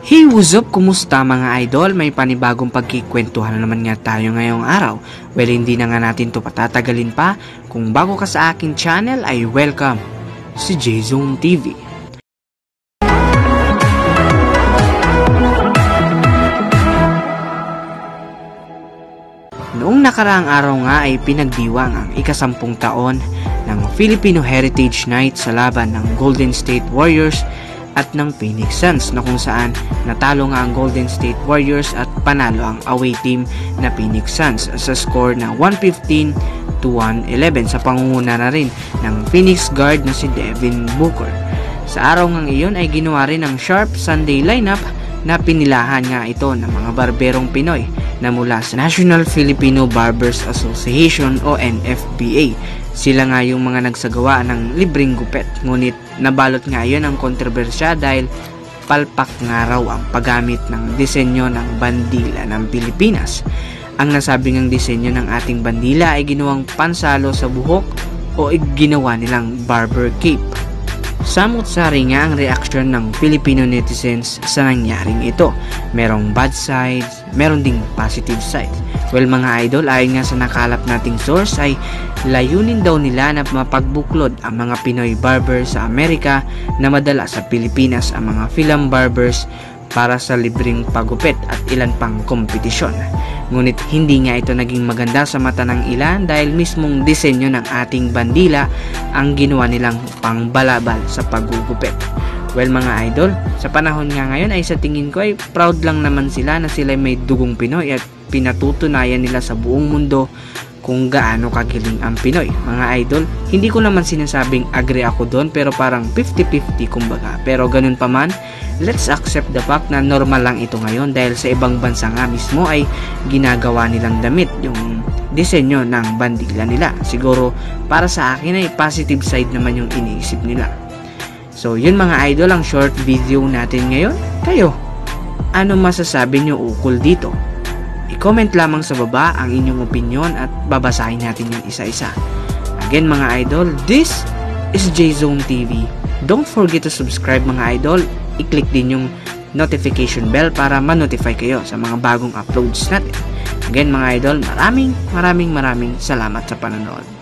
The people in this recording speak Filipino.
Hey, what's up? Kumusta mga idol? May panibagong pagkikwentuhan na naman nga tayo ngayong araw. Well, hindi na nga natin to patatagalin pa. Kung bago ka sa aking channel ay welcome si J-Zone TV. Noong nakaraang araw nga ay pinagdiwang ang ika-10 taon ng Filipino Heritage Night sa laban ng Golden State Warriors at ng Phoenix Suns, na kung saan natalo nga ang Golden State Warriors at panalo ang away team na Phoenix Suns sa score na 115-111 sa pangunguna na rin ng Phoenix guard na si Devin Booker. Sa araw ngang iyon ay ginawa rin ang sharp Sunday lineup na pinilahan nga ito ng mga barberong Pinoy na mula sa National Filipino Barbers Association o NFBA. Sila nga yung mga nagsagawa ng libreng gupet, ngunit nabalot nga yun ang kontrobersya dahil palpak nga raw ang paggamit ng disenyo ng bandila ng Pilipinas. Ang nasabing ang disenyo ng ating bandila ay ginawang pansalo sa buhok o ginawa nilang barber cape. Samut-sari nga ang reaksyon ng Filipino netizens sa nangyaring ito. Merong bad sides, meron ding positive sides. Well mga idol, ayon nga sa nakalap nating source ay layunin daw nila na mapagbuklod ang mga Pinoy barbers sa Amerika na madala sa Pilipinas ang mga film barbers para sa libreng pagupit at ilan pang kompetisyon. Ngunit hindi nga ito naging maganda sa mata ng ilan dahil mismong disenyo ng ating bandila ang ginawa nilang pangbalabal sa paggugupit. Well mga idol, sa panahon nga ngayon ay sa tingin ko ay proud lang naman sila na sila may dugong Pinoy at pinatutunayan nila sa buong mundo kung gaano kagiling ang Pinoy. Mga idol, hindi ko naman sinasabing agree ako doon, pero parang 50-50 kumbaga. Pero ganun pa man, let's accept the fact na normal lang ito ngayon dahil sa ibang bansa nga mismo ay ginagawa nilang damit yung disenyo ng bandila nila. Siguro para sa akin ay positive side naman yung iniisip nila. So yun mga idol, ang short video natin ngayon. Kayo, ano masasabi nyo ukol dito? I-comment lamang sa baba ang inyong opinion at babasahin natin yung isa-isa. Again mga idol, this is J-Zone TV. Don't forget to subscribe mga idol. I-click din yung notification bell para ma-notify kayo sa mga bagong uploads natin. Again mga idol, maraming salamat sa panonood.